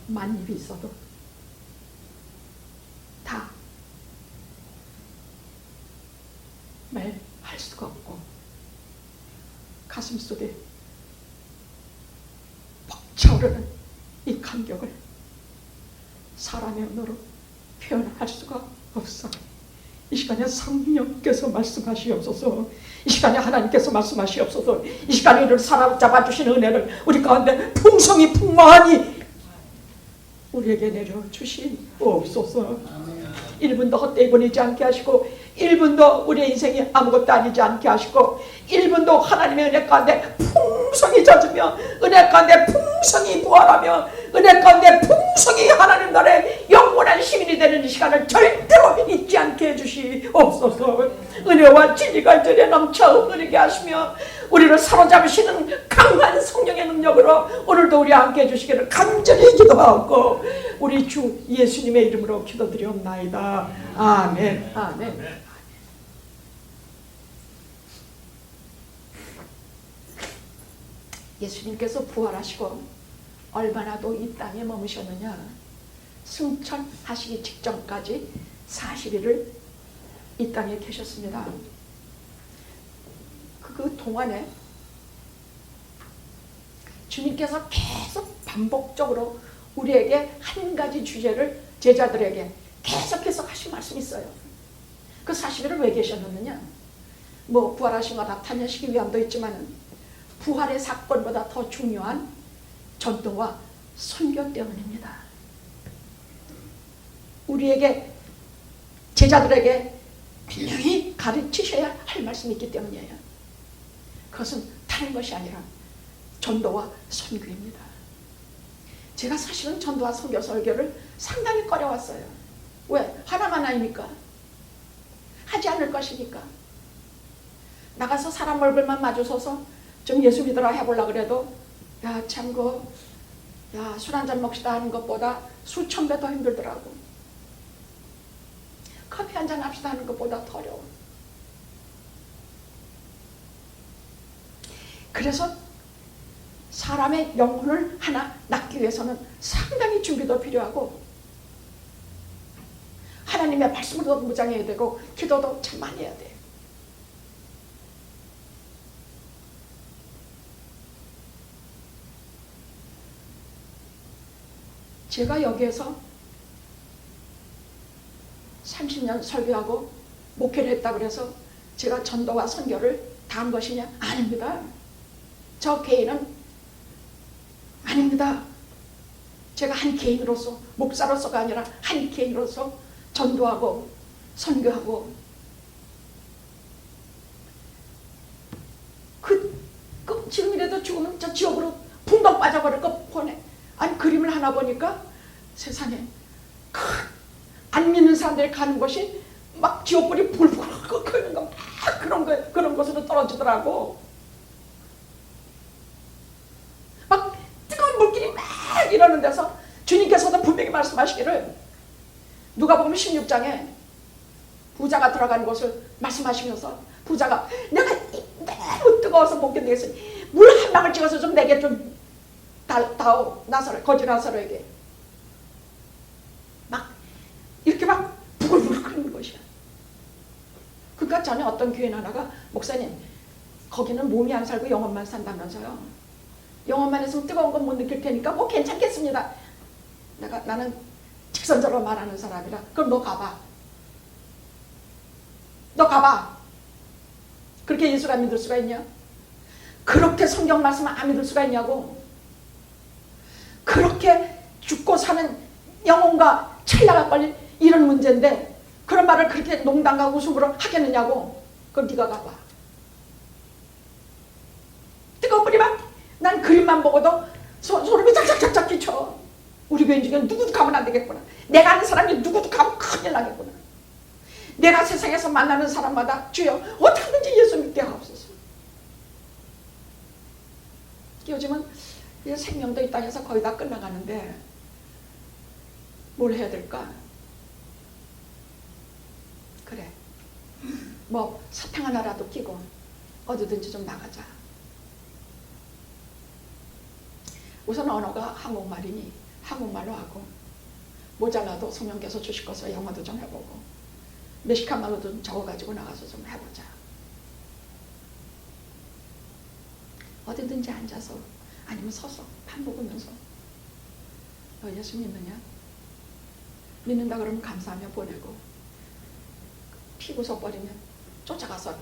만입이 있어도 다 말할 수가 없고 가슴 속에 벅차오르는 이 감격을 사람의 언어로 표현할 수가 없어. 이 시간에 성령께서 말씀하시옵소서. 이 시간에 하나님께서 말씀하시옵소서. 이 시간에 우리를 사로잡아 주시는 은혜를 우리 가운데 풍성히 풍만히 우리에게 내려주시옵소서. 1분도 헛되이 보내지 않게 하시고 1분도 우리의 인생이 아무것도 아니지 않게 하시고 1분도 하나님의 은혜 가운데 풍성히 젖으며 은혜 가운데 풍성히 부활하며 은혜 가운데 풍성히 하나님 나라의 영원한 시민이 되는 이 시간을 절대로 잊지 않게 해주시옵소서. 은혜와 진리가 이 자리에 넘쳐 흐르게 하시며 우리를 사로잡으시는 강한 성령의 능력으로 오늘도 우리 함께 해주시기를 간절히 기도하고 우리 주 예수님의 이름으로 기도드리옵나이다. 아멘. 아멘. 예수님께서 부활하시고 얼마나 더 이 땅에 머무셨느냐. 승천하시기 직전까지 40일을 이 땅에 계셨습니다. 그 동안에 주님께서 계속 반복적으로 우리에게 한 가지 주제를 제자들에게 계속해서 하신 말씀이 있어요. 그 40일을 왜 계셨느냐. 뭐 부활하신 거 나타내시기 위함도 있지만 부활의 사건보다 더 중요한 전도와 선교 때문입니다. 우리에게 제자들에게 분명히 가르치셔야 할 말씀이 있기 때문이에요. 그것은 다른 것이 아니라 전도와 선교입니다. 제가 사실은 전도와 선교 설교를 상당히 꺼려왔어요. 왜? 하나만 아니니까. 하지 않을 것이니까. 나가서 사람 얼굴만 마주서서 좀 예수 믿으라 해보려고 그래도 야 참 술 한잔 먹시다 하는 것보다 수천 배 더 힘들더라고. 커피 한잔 합시다 하는 것보다 더 어려워. 그래서 사람의 영혼을 하나 낳기 위해서는 상당히 준비도 필요하고 하나님의 말씀으로도 무장해야 되고 기도도 참 많이 해야 돼요. 제가 여기에서 30년 설교하고 목회를 했다고 해서 제가 전도와 선교를 다 한 것이냐? 아닙니다. 저 개인은 아닙니다. 제가 한 개인으로서, 목사로서가 아니라 한 개인으로서 전도하고 선교하고 지금이라도 죽으면 저 지옥으로 붕덩 빠져버릴 거 보내. 아니 그림을 하나 보니까 세상에 안 믿는 사람들이 가는 곳이 막 지옥불이 불불 끄는 거 막 그런 곳으로 떨어지더라고. 막 뜨거운 물길이 막 이러는 데서 주님께서도 분명히 말씀하시기를 누가복음 16장에 부자가 들어가는 곳을 말씀하시면서 부자가 내가 너무 뜨거워서 못 견디겠으니 물 한 방울 찍어서 좀 내게 좀 다오 나사로 거지 나사로에게 막 이렇게 막 부글부글 끓는 것이야. 그러니까 전에 어떤 교인 하나가 목사님 거기는 몸이 안 살고 영혼만 산다면서요. 영혼만 있으면 뜨거운 건 못 느낄 테니까 뭐 괜찮겠습니다. 나는 직선적으로 말하는 사람이라 그럼 너 가봐. 너 가봐. 그렇게 예수를 안 믿을 수가 있냐? 그렇게 성경 말씀을 안 믿을 수가 있냐고. 그렇게 죽고 사는 영혼과 찰나가 걸린 이런 문제인데 그런 말을 그렇게 농담과 웃음으로 하겠느냐고. 그럼 네가 가봐. 뜨거운 물이 막 난 그림만 보고도 소름이 쫙쫙쫙쫙 끼쳐. 우리 교인 중에 누구도 가면 안 되겠구나. 내가 아는 사람이 누구도 가면 큰일 나겠구나. 내가 세상에서 만나는 사람마다 주여 어떻게 하든지 예수 믿게 하옵소서. 요즘은 생명도 이 땅에서 거의 다 끝나가는데 뭘 해야 될까? 그래 뭐 사탕 하나라도 끼고 어디든지 좀 나가자. 우선 언어가 한국말이니 한국말로 하고, 모자라도 성령께서 주실 것을 영어도 좀 해보고, 멕시칸 말로 좀 적어가지고 나가서 좀 해보자. 어디든지 앉아서 아니면 서서 밥 먹으면서 너 예수 믿느냐? 믿는다 그러면 감사하며 보내고, 피고서 버리면 쫓아가서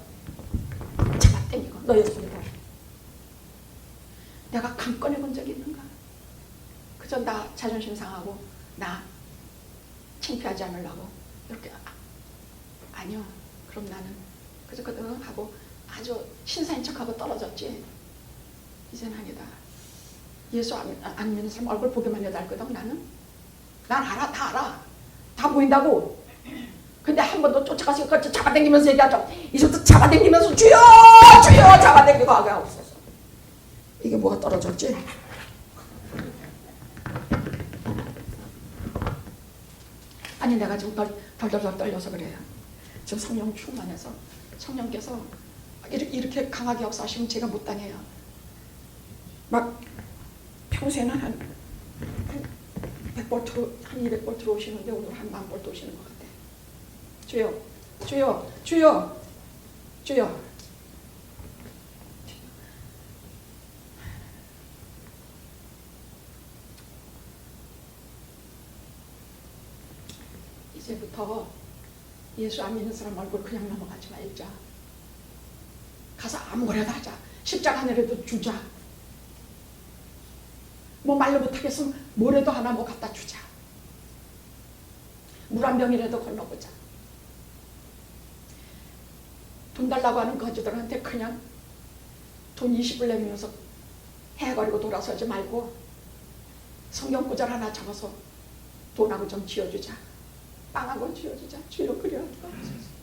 잡아당기고 너 예수 믿어. 내가 강 꺼내본 적이 있는가? 그저 나 자존심 상하고 나 창피하지 않으려고 이렇게 아니요. 그럼 나는 그저 그냥 하고 아주 신사인 척하고 떨어졌지. 이제는 아니다. 예수 안 믿는 사람 얼굴 보기만 해도 알거든. 나는 알아. 다 알아. 다 보인다고. 근데 한 번도 쫓아가서 잡아당기면서 얘기하죠. 이제부터 잡아당기면서 주여 잡아당기고 하게 없어서. 이게 뭐가 떨어졌지? 아니 내가 지금 덜덜 떨려서 그래요. 지금 성령 충만해서 성령께서 이렇게 강하게 역사하시면 제가 못 다녀요. 막 평소에는 한 100볼트, 한 200볼트 오시는데 오늘 한 10,000볼트 오시는 것 같아요. 주여. 이제부터 예수 안 믿는 사람 얼굴 그냥 넘어가지 말자. 가서 아무거나 하자. 십자가 하늘에도 주자. 뭐 말로 못하겠으면 뭐라도 하나 뭐 갖다 주자. 물 한 병이라도 건너보자. 돈 달라고 하는 거지들한테 그냥 돈 20불 내면서 해거리고 돌아서지 말고 성경 구절 하나 적어서 돈하고 좀 지어주자. 빵하고 지어주자. 주여 그려 주옵소서.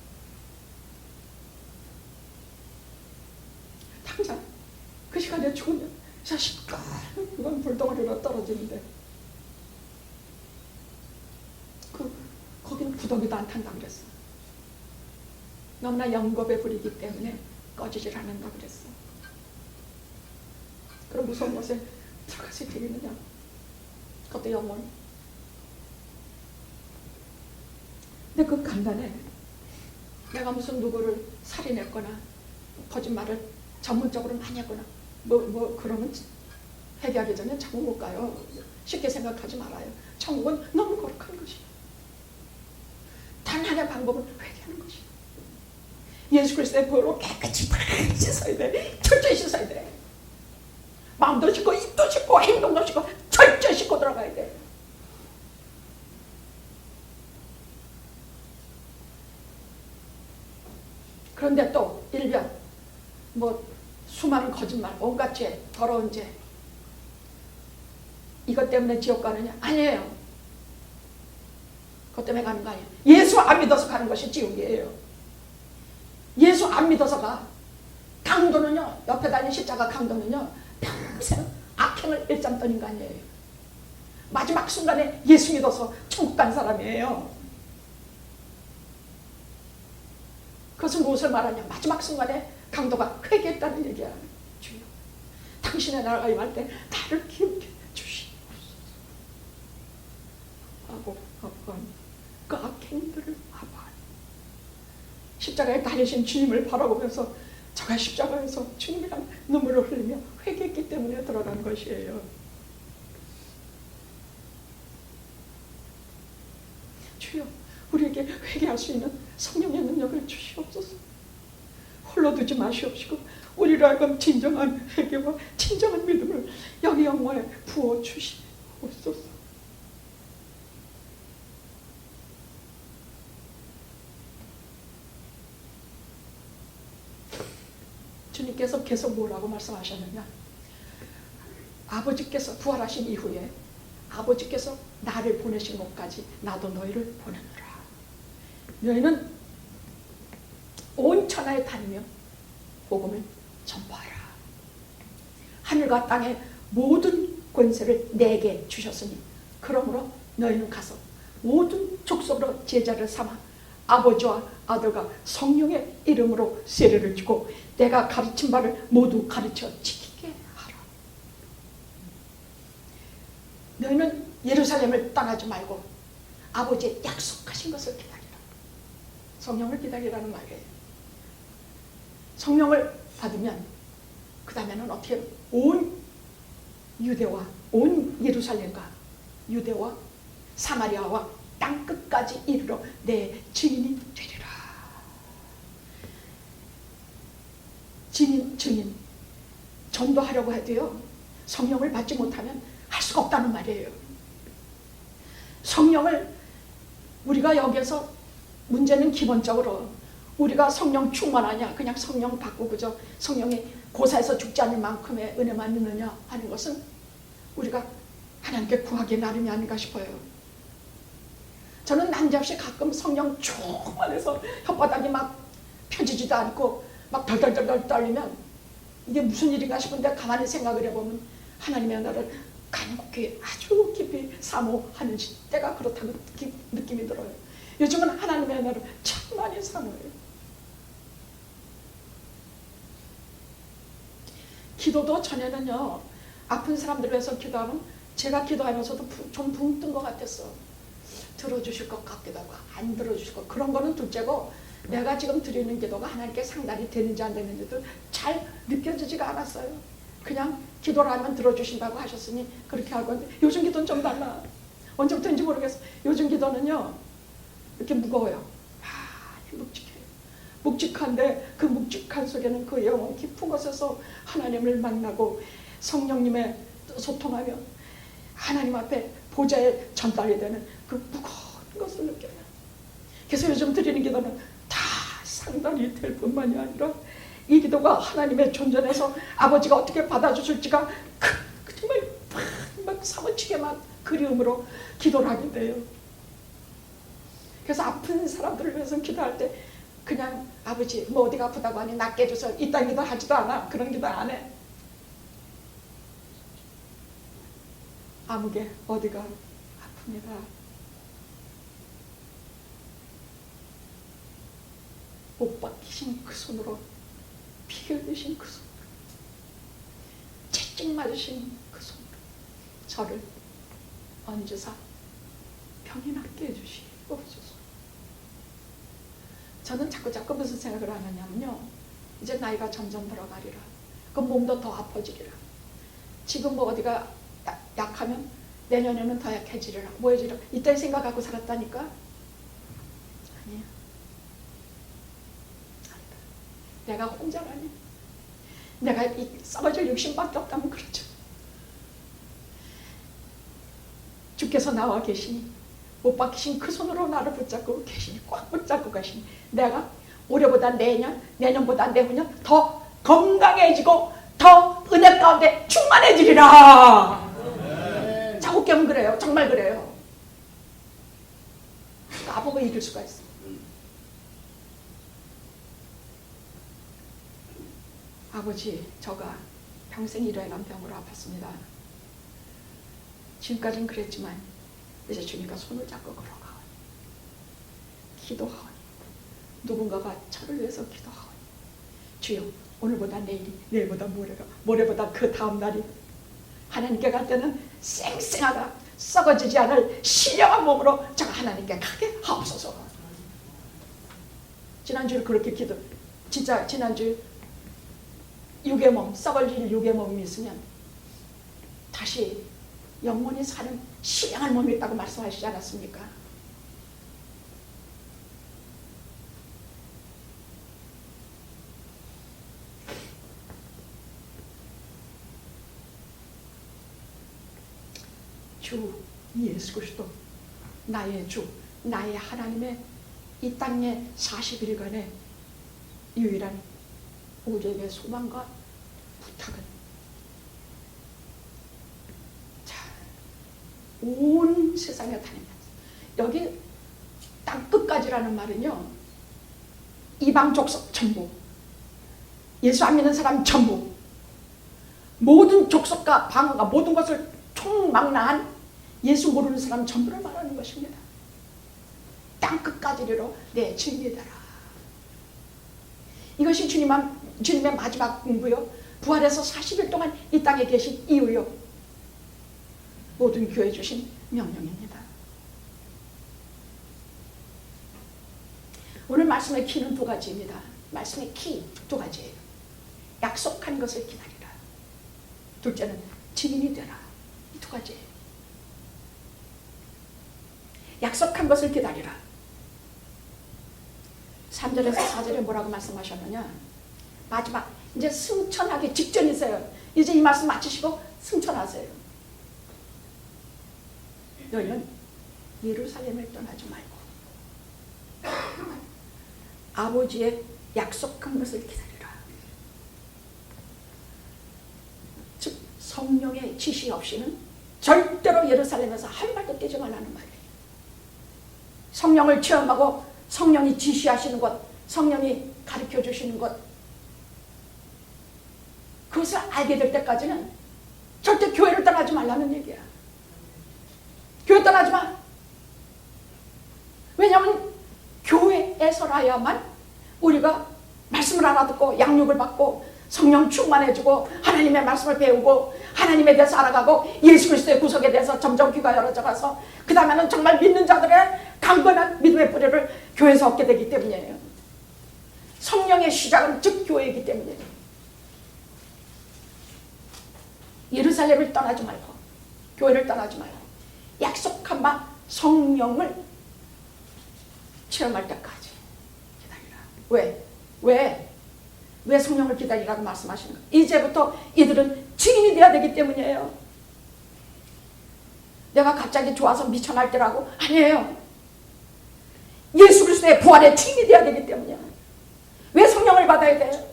당장 그 시간에 죽으면 자식과 그건 불덩어리로 떨어지는데 거기는 구더기도 안 탄다 그랬어. 너무나 영겁의 불이기 때문에 꺼지질 않는다 그랬어. 그럼 무서운 것에 들어가서 되겠느냐? 그것도 영원. 근데 그 간단해. 내가 무슨 누구를 살인했거나 거짓말을 전문적으로 많이 했거나 뭐 그러면 회개하기 전에 천국 못 가요. 쉽게 생각하지 말아요. 천국은 너무 거룩한 것이에요. 단 하나의 방법은 회개하는 것이에요. 예수 그리스도의 보혈로 깨끗이 씻어야 돼. 철저히 씻어야 돼. 마음도 씻고 입도 씻고 행동도 씻고 철저히 씻고 들어가야 돼. 그런데 또 일변 뭐 수많은 거짓말, 온갖 죄, 더러운 죄 이것 때문에 지옥 가느냐? 아니에요. 그것 때문에 가는 거 아니에요. 예수 안 믿어서 가는 것이 지옥이에요. 예수 안 믿어서 가. 강도는요, 옆에 다니는 십자가 강도는요 평생 악행을 일잠 떠는 거 아니에요. 마지막 순간에 예수 믿어서 천국 간 사람이에요. 그것은 무엇을 말하냐? 마지막 순간에 강도가 회개했다는 얘기야. 주여, 당신의 나라가 임할 때 나를 기억해 주시옵소서 하고 그 악행들을 아파 십자가에 달리신 주님을 바라보면서 저가 십자가에서 주님이랑 눈물을 흘리며 회개했기 때문에 들어간 것이에요. 주여, 우리에게 회개할 수 있는 성령의 능력을 주시옵소서. 홀로 두지 마시옵시고 우리로 하여금 진정한 회개와 진정한 믿음을 여기 영혼에 부어 주시옵소서. 주님께서 계속 뭐라고 말씀하셨느냐? 아버지께서 부활하신 이후에 아버지께서 나를 보내신 곳까지 나도 너희를 보내노라. 너희는 온 천하에 다니며 복음을 전파하라. 하늘과 땅의 모든 권세를 내게 주셨으니 그러므로 너희는 가서 모든 족속으로 제자를 삼아 아버지와 아들과 성령의 이름으로 세례를 주고 내가 가르친 바를 모두 가르쳐 지키게 하라. 너희는 예루살렘을 떠나지 말고 아버지의 약속하신 것을 기다리라. 성령을 기다리라는 말이에요. 성령을 받으면 그 다음에는 어떻게 온 유대와 온 예루살렘과 유대와 사마리아와 땅끝까지 이르러 내 증인이 되리라. 증인 전도하려고 해도요, 성령을 받지 못하면 할 수가 없다는 말이에요. 성령을 우리가 여기에서 문제는 기본적으로 우리가 성령 충만하냐, 그냥 성령 받고 그저 성령이 고사해서 죽지 않을 만큼의 은혜만 있느냐 하는 것은 우리가 하나님께 구하기 나름이 아닌가 싶어요. 저는 난데없이 가끔 성령 충만해서 혓바닥이 막 펴지지도 않고 막 덜덜덜 떨리면 이게 무슨 일인가 싶은데 가만히 생각을 해보면 하나님의 은혜를 간곡히 아주 깊이 사모하는 때가 그렇다는 느낌이 들어요. 요즘은 하나님의 은혜를 참 많이 사모해요. 기도도 전에는요, 아픈 사람들을 위해서 기도하면 제가 기도하면서도 좀 붕 뜬 것 같았어. 들어주실 것 같기도 하고 안 들어주실 것, 그런 거는 둘째고 내가 지금 드리는 기도가 하나님께 상달이 되는지 안 되는지도 잘 느껴지지가 않았어요. 그냥 기도를 하면 들어주신다고 하셨으니 그렇게 하고 있는데 요즘 기도는 좀 달라. 언제부터인지 모르겠어. 요즘 기도는요 이렇게 무거워요. 묵직해요. 묵직한데 그 묵직한 속에는 그 영혼 깊은 곳에서 하나님을 만나고 성령님의 소통하며 하나님 앞에 보좌에 전달이 되는 그 무거운 것을 느껴요. 그래서 요즘 드리는 기도는 다 상달이 될 뿐만이 아니라 이 기도가 하나님의 존전에서 아버지가 어떻게 받아주실지가 정말 막 사무치게 막 그리움으로 기도를 하게 돼요. 그래서 아픈 사람들을 위해서 기도할 때 그냥 아버지 뭐 어디가 아프다고 하니 낫게 해줘서 이딴 기도 하지도 않아. 그런 기도 안 해. 아무개 어디가 아픕니다. 못 박히신 그 손으로, 피 흘리신 그 손으로, 채찍 맞으신 그 손으로 저를 얹으사 병이 낫게 해주시옵소서. 저는 자꾸 무슨 생각을 하느냐면요, 이제 나이가 점점 들어가리라. 그 몸도 더 아파지리라. 지금 뭐 어디가 약하면 내년에는 더 약해지리라. 뭐해지리라. 이딴 생각하고 살았다니까. 아니야. 내가 혼자라니. 내가 이 썩어질 욕심밖에 없다면 그렇죠. 주께서 나와 계시니 못 박히신 그 손으로 나를 붙잡고 계시니, 꽉 붙잡고 가시니 내가 올해보다 내년보다 내후년 더 건강해지고 더 은혜 가운데 충만해지리라. 자꾸 깨면 그래요. 정말 그래요. 나보고 이길 수가 있어. 아버지, 저가 평생 일어난 병으로 아팠습니다. 지금까지는 그랬지만 이제 주님과 손을 잡고 걸어가오니, 기도하오니, 누군가가 저를 위해서 기도하오니, 주여 오늘보다 내일이, 내일보다 모레가, 모레보다 그 다음 날이 하나님께 갈 때는 쌩쌩하다 썩어지지 않을 신령한 몸으로 제가 하나님께 가게 하옵소서. 지난주에 그렇게 진짜 지난주 육의 몸, 썩어질 육의 몸이 있으면 다시 영원히 사는 신령한 몸이 있다고 말씀하시지 않았습니까? 주 예수 그리스도, 나의 주, 나의 하나님의 이 땅의 40일간의 유일한 우리에게 소망과 부탁은, 자, 온 세상에 다니면서, 여기 땅 끝까지라는 말은요, 이방 족속 전부, 예수 안 믿는 사람 전부, 모든 족속과 방언과 모든 것을 총망라한 예수 모르는 사람 전부를 말하는 것입니다. 땅 끝까지로 내 증인이더라. 이것이 주님의 마지막 공부요, 부활해서 40일 동안 이 땅에 계신 이유요. 모든 교회 주신 명령입니다. 오늘 말씀의 키는 두 가지입니다. 말씀의 키 두 가지예요. 약속한 것을 기다리라. 둘째는 증인이 되라. 이 두 가지예요. 약속한 것을 기다리라. 3절에서 4절에 뭐라고 말씀하셨느냐, 마지막 이제 승천하기 직전이세요. 이제 이 말씀 마치시고 승천하세요. 너희는 예루살렘을 떠나지 말고 아버지의 약속한 것을 기다리라. 즉 성령의 지시 없이는 절대로 예루살렘에서 한 발도 떼지 말라는 말이에요. 성령을 체험하고 성령이 지시하시는 것, 성령이 가르쳐 주시는 것, 그것을 알게 될 때까지는 절대 교회를 떠나지 말라는 얘기야. 교회 떠나지 마. 왜냐하면 교회에서라야만 우리가 말씀을 알아듣고 양육을 받고 성령 충만해지고 하나님의 말씀을 배우고 하나님에 대해서 알아가고 예수 그리스도의 구속에 대해서 점점 귀가 열어져 가서 그 다음에는 정말 믿는 자들의 강건한 믿음의 뿌리를 교회에서 얻게 되기 때문이에요. 성령의 시작은 즉 교회이기 때문이에요. 예루살렘을 떠나지 말고 교회를 떠나지 말고 약속한 바 성령을 체험할 때까지 기다리라. 왜 성령을 기다리라고 말씀하시는 거예요? 이제부터 이들은 증인이 되어야 되기 때문이에요. 내가 갑자기 좋아서 미쳐날 때라고? 아니에요. 예수 그리스도의 부활의 증인이 되어야 되기 때문이에요. 왜 성령을 받아야 돼요?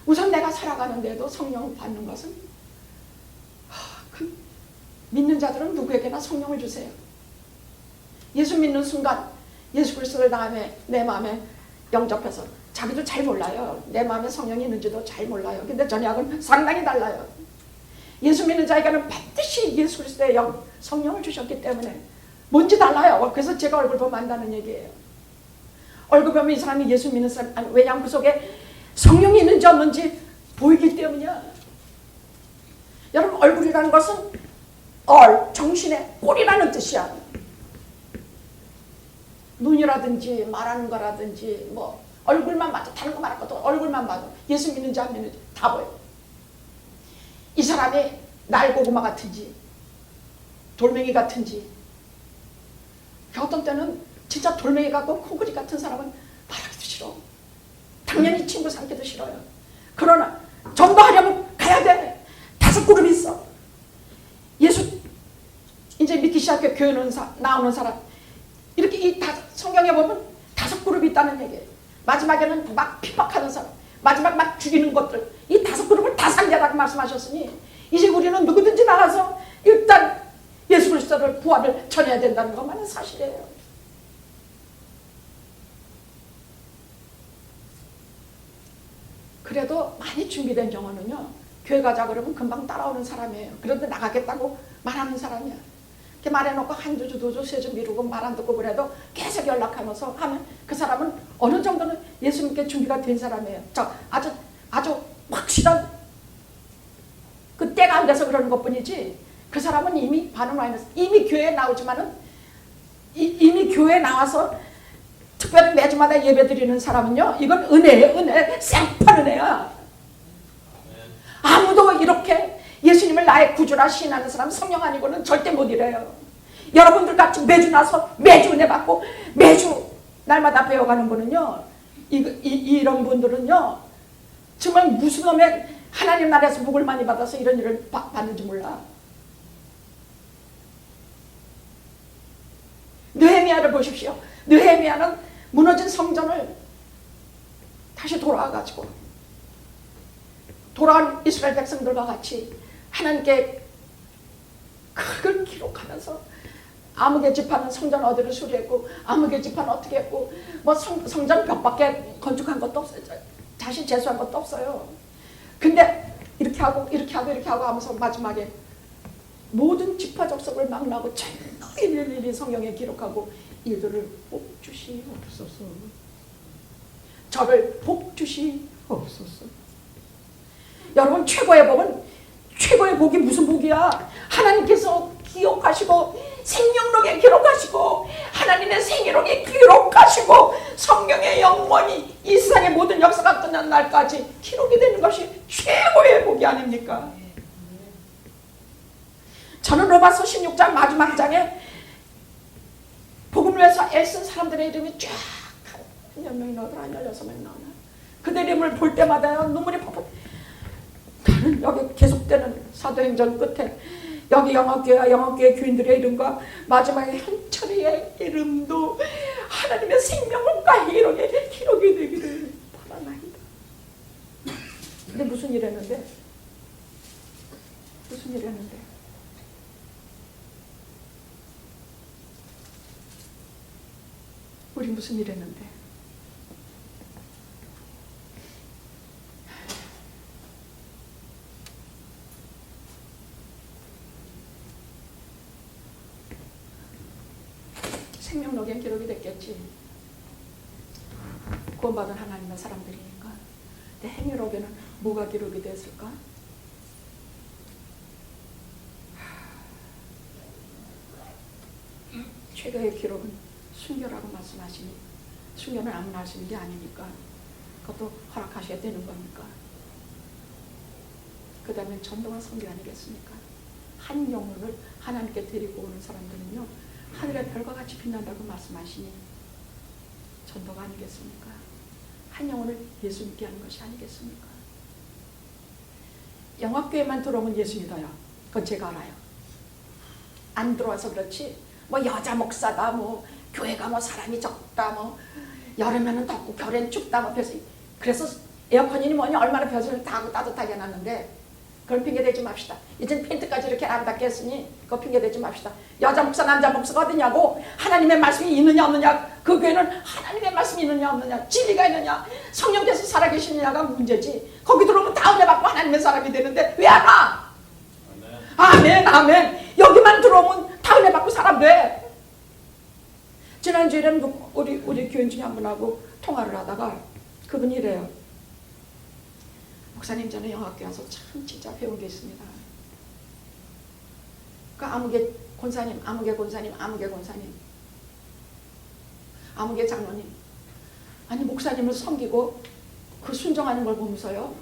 우선 내가 살아가는데도 성령을 받는 것은 믿는 자들은 누구에게나 성령을 주세요. 예수 믿는 순간 예수 그리스도를 내 마음에 영접해서 자기도 잘 몰라요. 내 마음에 성령이 있는지도 잘 몰라요. 근데 전약은 상당히 달라요. 예수 믿는 자에게는 반드시 예수 그리스도의 성령을 주셨기 때문에 뭔지 달라요. 그래서 제가 얼굴 보면 안다는 얘기예요. 얼굴 보면 이 사람이 예수 믿는 사람, 아니, 왜냐하면 그 속에 성령이 있는지 없는지 보이기 때문이야. 여러분, 얼굴이라는 것은 정신의 꼴이라는 뜻이야. 눈이라든지 말하는 거라든지 뭐 얼굴만 봐도 다른 거 말할 것도 얼굴만 봐도 예수 믿는지 안 믿는지 다 보여. 이 사람이 날고구마 같은지 돌멩이 같은지, 어떤 때는 진짜 돌멩이 같고 코그리 같은 사람은 말하기도 싫어. 당연히 친구 삼기도 싫어요. 그러나 전도하려면 가야 돼. 5그룹이 있어. 예수 이제 믿기 시작해 교회 나오는 사람, 이렇게 이 성경에 보면 5그룹이 있다는 얘기예요. 마지막에는 막 핍박하는 사람, 마지막 막 죽이는 것들, 이 5그룹을 다 상대라고 말씀하셨으니 이제 우리는 누구든지 나가서 일단 예수 그리스도를 부활을 전해야 된다는 것만은 사실이에요. 그래도 많이 준비된 경우는요, 교회 가자 그러면 금방 따라오는 사람이에요. 그런데 나가겠다고 말하는 사람이야. 이렇게 말해놓고 한두 주, 2주, 3주 미루고 말 안 듣고 그래도 계속 연락하면서 하면 그 사람은 어느 정도는 예수 믿게 준비가 된 사람이에요. 아주 확실한 그 때가 안 돼서 그러는 것 뿐이지, 그 사람은 이미 반응 많이 했어. 이미 교회에 나오지만은 이미 교회에 나와서 특별히 매주마다 예배 드리는 사람은요, 이건 은혜예요. 은혜. 생판 은혜야. 아무도 이렇게 예수님을 나의 구주라 시인하는 사람 성령 아니고는 절대 못 이래요. 여러분들 같이 매주 나서 매주 은혜 받고 매주 날마다 배워가는 분은요, 이런 분들은요 정말 무슨 놈의 하나님 나라에서 복을 많이 받아서 이런 일을 받는지 몰라. 느헤미야를 보십시오. 느헤미야는 무너진 성전을 다시 돌아와가지고 돌아온 이스라엘 백성들과 같이 하나님께 그걸 기록하면서 아무개 지파는 성전 어디를 수리했고 아무개 지파는 어떻게 했고 뭐 성전 벽밖에 건축한 것도 없어요. 자신 재수한 것도 없어요. 근데 이렇게 하고 하면서 마지막에 모든 지파 족속을 망라하고 일일이 성경에 기록하고 이들을 복주시옵소서. 저를 복주시옵소서. 여러분, 최고의 복은 최고의 복이 무슨 복이야? 하나님께서 기억하시고 생명록에 기록하시고 하나님의 생애록에 기록하시고 성경의 영원히 이 세상의 모든 역사가 끝난 날까지 기록이 되는 것이 최고의 복이 아닙니까? 저는 로마서 16장 마지막 장에 복음을 위해서 애쓴 사람들의 이름이 쫙 몇 명이 나오더라? 16명이 나오나? 그들 이름을 볼 때마다 눈물이 퍽퍽. 나는 여기 계속되는 사도행전 끝에 여기 영업교회 교인들의 이름과 마지막에 현철이의 이름도 하나님의 생명과 기록에 기록이 되기를 바라나이다. 근데 무슨 일 했는데? 무슨 일 했는데? 우리 무슨 일 했는데? 생명록에 기록이 됐겠지. 구원받은 하나님의 사람들이니까. 근데 행위록에는 뭐가 기록이 됐을까? 최고의 기록은 순교라고 말씀하시니 순교는 아무나 할 수 있는 게 아니니까 그것도 허락하셔야 되는 겁니까? 그 다음에 전도가 선교 아니겠습니까? 한 영혼을 하나님께 데리고 오는 사람들은요 하늘의 별과 같이 빛난다고 말씀하시니 전도가 아니겠습니까? 한 영혼을 예수 믿게 하는 것이 아니겠습니까? 영합교회만 들어오면 예수 믿어요. 그건 제가 알아요. 안 들어와서 그렇지 뭐 여자 목사다 뭐 교회가 뭐 사람이 적다 뭐 여름에는 덥고 겨울엔 춥다 뭐 그래서 에어컨이니 뭐니 얼마나 벼슬을 다 따뜻하게 해놨는데 그런 핑계 대지 맙시다. 이젠 팬트까지 이렇게 아름답게 했으니 그거 핑계 대지 맙시다. 여자 목사 남자 목사가 어디냐고 하나님의 말씀이 있느냐 없느냐 그 교회는 하나님의 말씀이 있느냐 없느냐 진리가 있느냐 성령께서 살아계시느냐가 문제지. 거기 들어오면 다 은혜 받고 하나님의 사람이 되는데 왜 안 와? 아멘 아멘. 여기만 들어오면 다 은혜 받고 사람 돼. 지난주에는 우리 교인 중에 한 분하고 통화를 하다가 그분이 이래요. 목사님 저는 영학교에 와서 참 진짜 배운 게 있습니다. 그 아무개 권사님, 아무개 권사님, 아무개 권사님, 아무개 장로님 아니 목사님을 섬기고 그 순종하는 걸 보면서요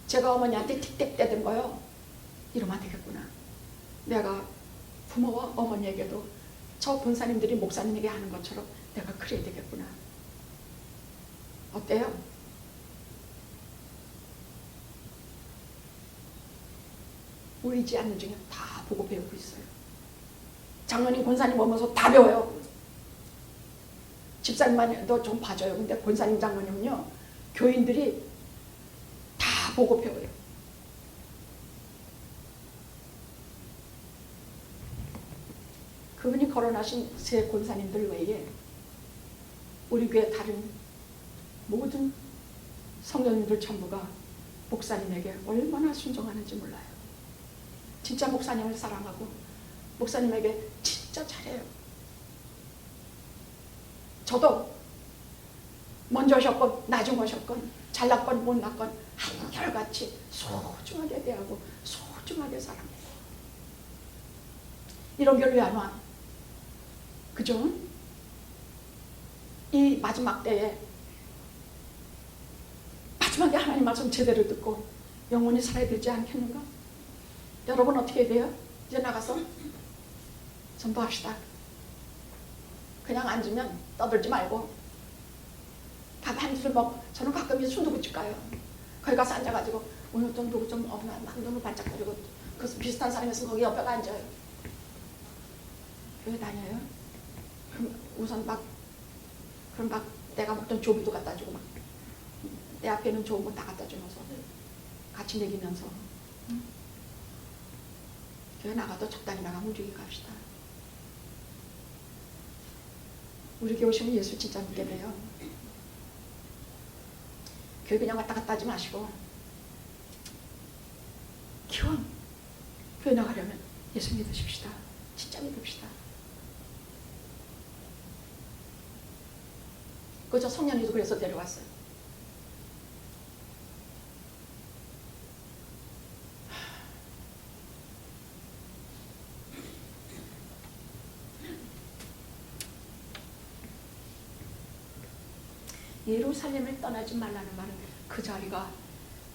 제가 어머니한테 틱틱대던 거요. 이러면 안 되겠구나. 내가 부모와 어머니에게도 저 권사님들이 목사님에게 하는 것처럼 내가 그래야 되겠구나. 어때요? 보이지 않는 중에 다 보고 배우고 있어요. 장로님 권사님 오면서 다 배워요. 집사님만 해도 좀 봐줘요. 근데 권사님 장로님은요 교인들이 다 보고 배워요. 그분이 거론하신 세 권사님들 외에 우리 교회 다른 모든 성도님들 전부가 목사님에게 얼마나 순종하는지 몰라요. 진짜 목사님을 사랑하고 목사님에게 진짜 잘해요. 저도 먼저 오셨건 나중 오셨건 잘났건 못났건 한결같이 소중하게 대하고 소중하게 사랑해요. 이런 교회 왜 안 와? 그죠? 이 마지막 때에 마지막에 하나님 말씀 제대로 듣고 영원히 살아야 되지 않겠는가? 여러분 어떻게 해야 돼요? 이제 나가서 전도합시다. 그냥 앉으면 떠들지 말고 밥 한 술 먹고 저는 가끔 순두부집 가요. 거기 가서 앉아가지고 오늘 좀 누구 좀 없나 막 눈을 반짝거리고 그 비슷한 사람이 있으면 거기 옆에 앉아요. 교회 다녀요. 그럼 우선 그럼 내가 먹던 조비도 갖다 주고 내 앞에 있는 좋은 거 다 갖다 주면서 같이 먹이면서 교회 나가도 적당히 나가면 우리 교회 갑시다. 우리 교회 오시면 예수 진짜 믿게 돼요. 교회 그냥 왔다 갔다 하지 마시고 기원 교회 나가려면 예수 믿으십시다. 진짜 믿읍시다. 그저 성년이도 그래서 데려왔어요. 예루살렘을 떠나지 말라는 말은 그 자리가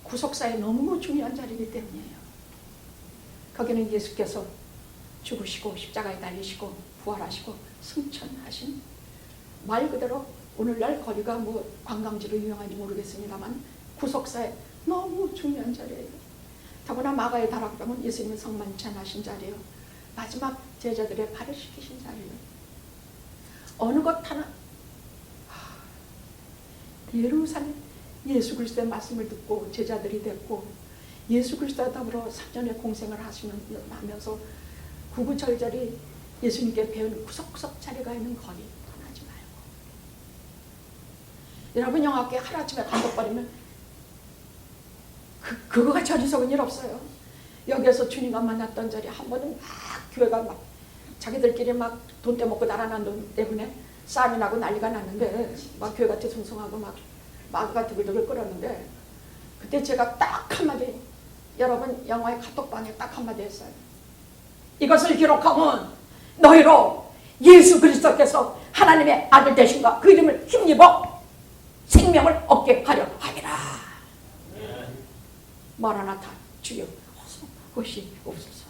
구속사에 너무 중요한 자리이기 때문이에요. 거기는 예수께서 죽으시고 십자가에 달리시고 부활하시고 승천하신, 말 그대로 오늘날 거리가 뭐 관광지로 유명한지 모르겠습니다만 구속사에 너무 중요한 자리예요. 더구나 마가의 다락방은 예수님의 성만찬하신 자리예요. 마지막 제자들의 발을 씻기신 자리예요. 어느 것 하나 예루살렘, 예수 그리스도의 말씀을 듣고 제자들이 됐고 예수 그리스도와 더불어 3년의 공생을 하면서 구구절절히 예수님께 배운 구석구석 자리가 있는 거리 떠나지 말고. 여러분 영화계 하루아침에 감독버리면 그거가 저지석은 일 없어요. 여기에서 주님과 만났던 자리 한 번은 막 교회가 막 자기들끼리 막 돈 떼먹고 달아난 돈 때문에 싸움이 나고 난리가 났는데 막 교회가 뒤숭숭하고 막 마귀가 드글드글 끓었는데 그때 제가 딱 한마디, 여러분 영화의 카톡방에 딱 한마디 했어요. 이것을 기록하면 너희로 예수 그리스도께서 하나님의 아들 되신가 그 이름을 힘입어 생명을 얻게 하려 하리라. 마라나타 주여 어서 오시옵소서.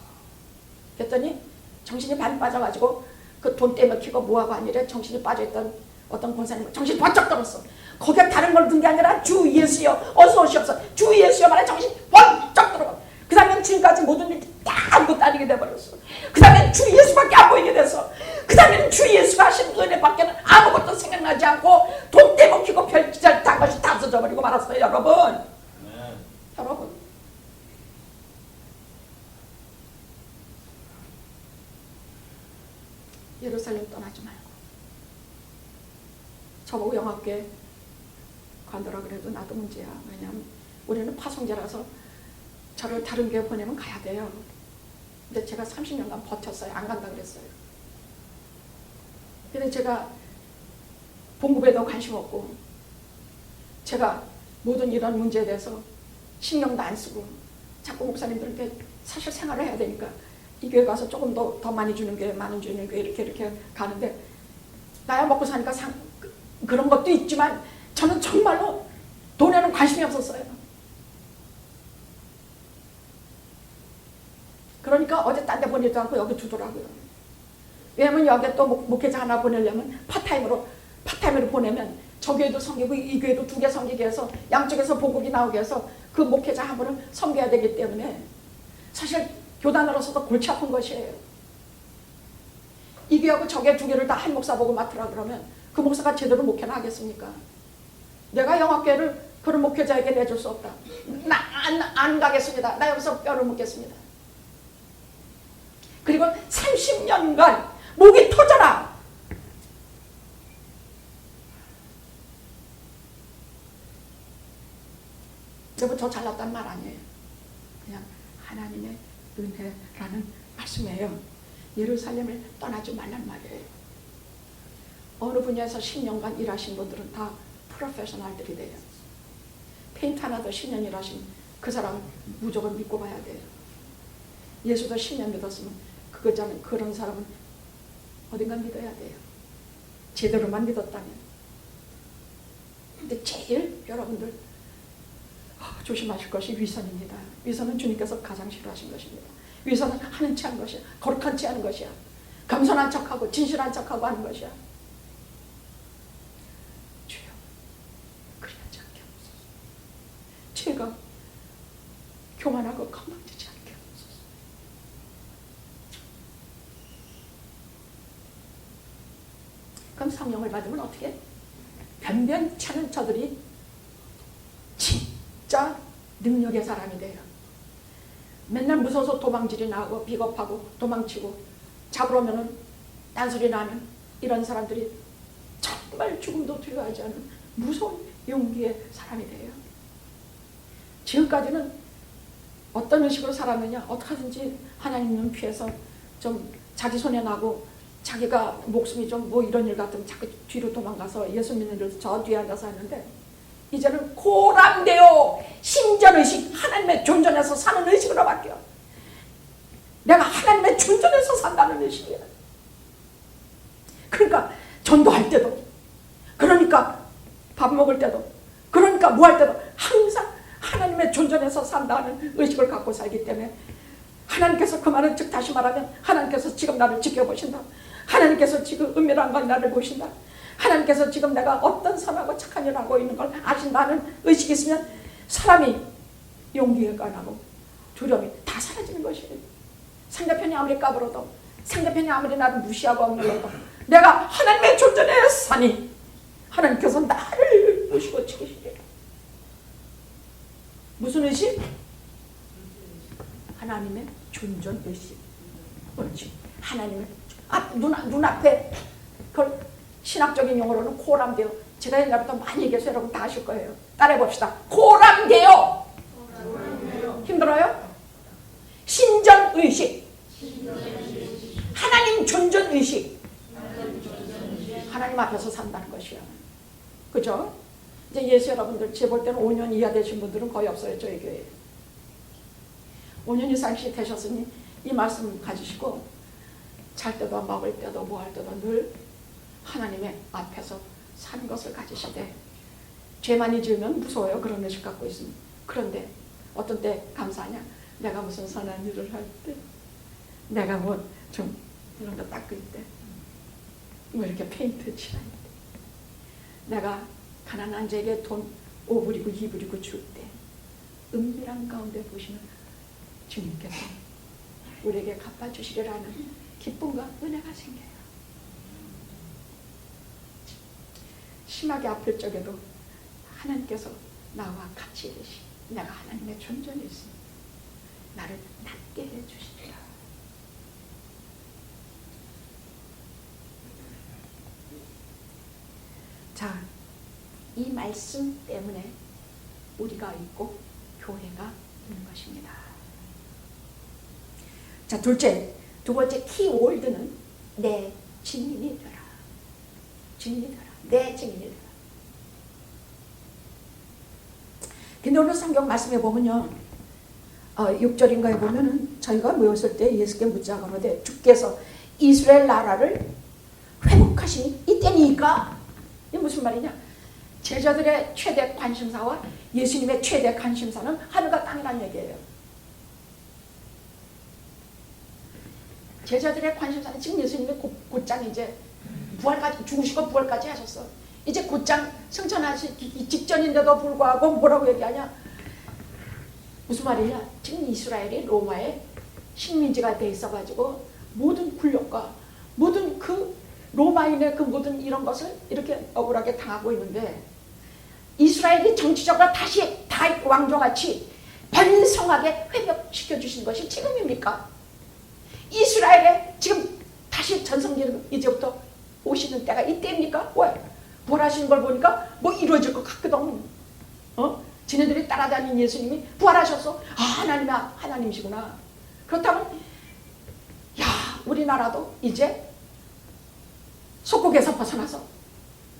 그랬더니 정신이 많이 빠져가지고 그 돈 떼먹히고 뭐하고 아니래 정신이 빠져있던 어떤 권사님은 정신이 번쩍 들었어. 거기에 다른 걸 든 게 아니라 주 예수여 어서 오시옵소서. 주 예수여 말에 정신이 번쩍 들어가. 그 다음엔 지금까지 모든 일이 다 못 따르게 돼버렸어. 그 다음엔 주 예수밖에 안 보이게 됐어. 그 다음엔 주 예수가 하신 은혜밖에는 아무것도 생각나지 않고 돈 떼먹히고 별짓을 다 것이 다 써져버리고 말았어요. 여러분. 여러분 예루살렘 떠나지 말고. 저보고 영화계 관두라 그래도 나도 문제야. 왜냐하면 우리는 파송제라서 저를 다른 교회 보내면 가야 돼요. 근데 제가 30년간 버텼어요. 안 간다 그랬어요. 근데 제가 봉급에도 관심 없고 제가 모든 이런 문제에 대해서 신경도 안 쓰고 자꾸 목사님들한테 사실 생활을 해야 되니까 이 교회 가서 조금 더 많이 주는 게 많은 주는 게 이렇게 가는데 나야 먹고 사니까 그런 것도 있지만 저는 정말로 돈에는 관심이 없었어요. 그러니까 어디 딴 데 보내지도 않고 여기 두더라고요. 왜냐면 여기에 또 목회자 하나 보내려면 파타임으로 보내면 저 교회도 섬기고 이 교회도 두 개 섬기게 해서 양쪽에서 보급이 나오게 해서 그 목회자 한 분을 섬겨야 되기 때문에 사실 교단으로서도 골치 아픈 것이에요. 이 교회하고 저 교회 두 개를 다 한 목사 보고 맡으라 그러면 그 목사가 제대로 목회나 하겠습니까? 내가 영합교회를 그런 목회자에게 내줄 수 없다. 안 가겠습니다. 나 여기서 뼈를 묻겠습니다. 그리고 30년간 목이 터져라. 여러분 저 잘났단 말 아니에요. 그냥 하나님의 은혜라는 말씀이에요. 예루살렘을 떠나지 말란 말이에요. 어느 분야에서 10년간 일하신 분들은 다 프로페셔널들이 돼요. 페인트 하나도 10년 일하신 그 사람 무조건 믿고 가야 돼요. 예수도 10년 믿었으면 그런 사람은 어딘가 믿어야 돼요. 제대로만 믿었다면. 근데 제일 여러분들 조심하실 것이 위선입니다. 위선은 주님께서 가장 싫어하신 것입니다. 위선은 하는 체 하는 것이야. 거룩한 체 하는 것이야. 겸손한 척하고 진실한 척하고 하는 것이야. 주여 그리하지 않게 하옵소서. 죄가 교만하고 건방지지 않게 하옵소서. 그럼 성령을 받으면 어떻게? 변변치 않은 저들이 진짜 능력의 사람이 돼요. 맨날 무서워서 도망질이 나고 비겁하고 도망치고 잡으려면 딴소리 나는 이런 사람들이 정말 죽음도 두려워하지 않은 무서운 용기의 사람이 돼요. 지금까지는 어떤 의식으로 살았느냐, 어떻게 하든지 하나님 눈 피해서 좀 자기 손에 나고 자기가 목숨이 좀 뭐 이런 일 같으면 자꾸 뒤로 도망가서 예수 믿는 데서 저 뒤에 앉아서 하는데 이제는 고람되어 신전의식, 하나님의 존전에서 사는 의식으로 바뀌어. 내가 하나님의 존전에서 산다는 의식이야. 그러니까 전도할 때도, 그러니까 밥 먹을 때도, 그러니까 뭐 할 때도 항상 하나님의 존전에서 산다는 의식을 갖고 살기 때문에 하나님께서 그 말은 즉 다시 말하면 하나님께서 지금 나를 지켜보신다. 하나님께서 지금 은밀한 건 나를 보신다. 하나님께서 지금 내가 어떤 선하고 착한 일을 하고 있는 걸 아신다는 의식이 있으면 사람이 용기가 나고 두려움이 다 사라지는 것이에요. 상대편이 아무리 까불어도, 상대편이 아무리 나를 무시하고 억눌러도 내가 하나님의 존전에 사니 하나님께서 나를 보시고 지키시리라. 무슨 의식? 하나님의 존전 의식. 그렇지. 하나님의 눈앞에, 그걸 신학적인 용어로는 코람데오. 제가 옛날부터 많이 얘기해서 여러분 다 아실 거예요. 따라해봅시다. 코람데오. 힘들어요? 신전의식. 하나님 존전의식. 하나님 앞에서 산다는 것이야. 그죠? 이제 예수 여러분들, 제 볼 때는 5년 이하 되신 분들은 거의 없어요. 저희 교회에. 5년 이상씩 되셨으니 이 말씀 가지시고 잘 때도 먹을 때도 뭐 할 때도 늘 하나님의 앞에서 산 것을 가지시되, 죄 많이 지으면 무서워요. 그런 의식 갖고 있으면. 그런데 어떤 때 감사하냐? 내가 무슨 선한 일을 할 때, 내가 뭐 좀 이런 거 닦을 때, 뭐 이렇게 페인트 칠할 때, 내가 가난한 자에게 돈 5불이고 2불이고 줄 때 은밀한 가운데 보시는 주님께서 우리에게 갚아주시리라는 기쁨과 은혜가 생겨요. 심하게 아플 적에도 하나님께서 나와 같이 계시, 내가 하나님의 존전에 있으니 나를 낫게 해주시리라. 자, 이 말씀 때문에 우리가 있고 교회가 있는 것입니다. 자, 두 번째 키워드는 내 증인이 되라. 증인이 되라. 내 증인이 되라. 근데 오늘 성경 말씀에 보면요, 6절인가에 보면은 저희가 모였을 때 예수께 묻자 가로되 주께서 이스라엘 나라를 회복하시니 이때니까. 이게 무슨 말이냐? 제자들의 최대 관심사와 예수님의 최대 관심사는 하늘과 땅이라는 얘기예요. 제자들의 관심사는 지금 예수님이 곧장 이제 부활까지, 죽으시고 부활까지 하셨어. 이제 곧장 승천하시기 직전인데도 불구하고 뭐라고 얘기하냐? 무슨 말이냐? 지금 이스라엘이 로마의 식민지가 돼 있어가지고 모든 굴욕과 모든 그 로마인의 그 모든 이런 것을 이렇게 억울하게 당하고 있는데, 이스라엘이 정치적으로 다시 다윗 왕조같이 번성하게 회복시켜 주신 것이 지금입니까? 이스라엘에 지금 다시 전성기는 이제부터 오시는 때가 이때입니까? 왜? 부활하시는 걸 보니까 뭐 이루어질 것 같거든. 지네들이 따라다니는 예수님이 부활하셨어. 아, 하나님이시구나. 그렇다면 야, 우리나라도 이제 속국에서 벗어나서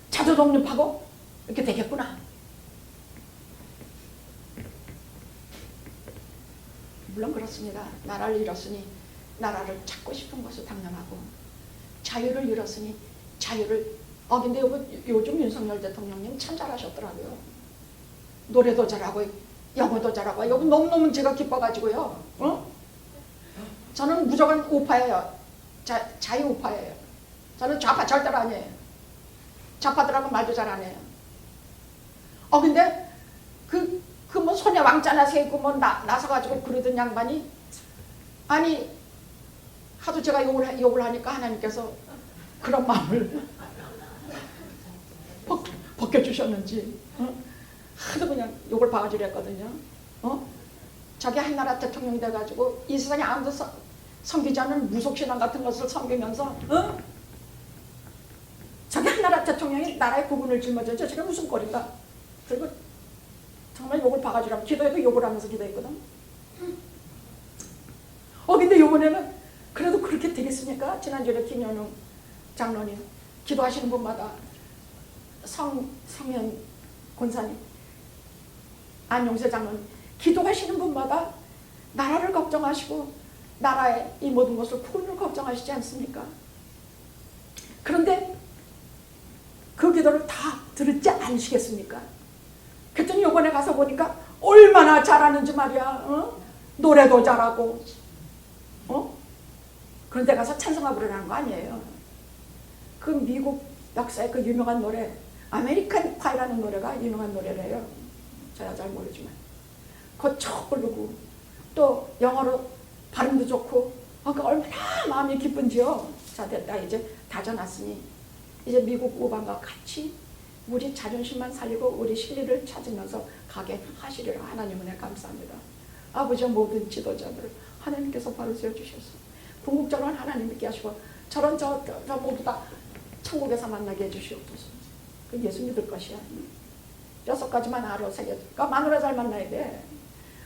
자주 독립하고 이렇게 되겠구나. 물론 그렇습니다. 나라를 잃었으니 나라를 찾고 싶은 것은 당연하고, 자유를 잃었으니 자유를. 근데 요즘 윤석열 대통령님 참 잘하셨더라고요. 노래도 잘하고 영어도 잘하고. 이거 너무너무 제가 기뻐가지고요. 저는 무조건 우파예요. 자유 우파예요. 저는 좌파 절대로 아니에요. 좌파들하고 말도 잘 안 해요. 근데 뭐 손에 왕자나 세고 뭐 나서가지고 그러던 양반이, 아니 하도 제가 욕을 하니까 하나님께서 그런 마음을 벗겨주셨는지 하도 그냥 욕을 바가지로 했거든요. 자기 한나라 대통령이 돼가지고 이 세상에 아무도 섬기지 않는 무속신앙 같은 것을 섬기면서 자기 한나라 대통령이 나라의 구분을 짊어져서 저게 무슨 꼴인가. 그리고 정말 욕을 바가지로 하면, 기도해도 욕을 하면서 기도했거든. 근데 이번에는 그래도 그렇게 되겠습니까? 지난주에 김현웅 장로님, 기도하시는 분마다 성현 권사님, 안용세 장로님, 기도하시는 분마다 나라를 걱정하시고 나라의 이 모든 것을 구원을 걱정하시지 않습니까? 그런데 그 기도를 다 들었지 않으시겠습니까? 그랬더니 요번에 가서 보니까 얼마나 잘하는지 말이야. 노래도 잘하고 그런 데 가서 찬송가 부르라는 거 아니에요. 그 미국 역사의 그 유명한 노래 아메리칸 파이라는 노래가 유명한 노래래요. 제가 잘 모르지만 그거 척 부르고 또 영어로 발음도 좋고 그 얼마나 마음이 기쁜지요. 자, 됐다. 이제 다져놨으니 이제 미국 우방과 같이 우리 자존심만 살리고 우리 실리를 찾으면서 가게 하시리라. 하나님 은혜 감사합니다. 아버지와 모든 지도자들을 하나님께서 바로 세워주셨어. 궁극적으로는 하나님 믿게 하시고 저런 저 모두 다 천국에서 만나게 해주시옵소서. 그 예수 믿을 것이야. 6가지만 알아 새겨. 그러니까 마누라 잘 만나야 돼.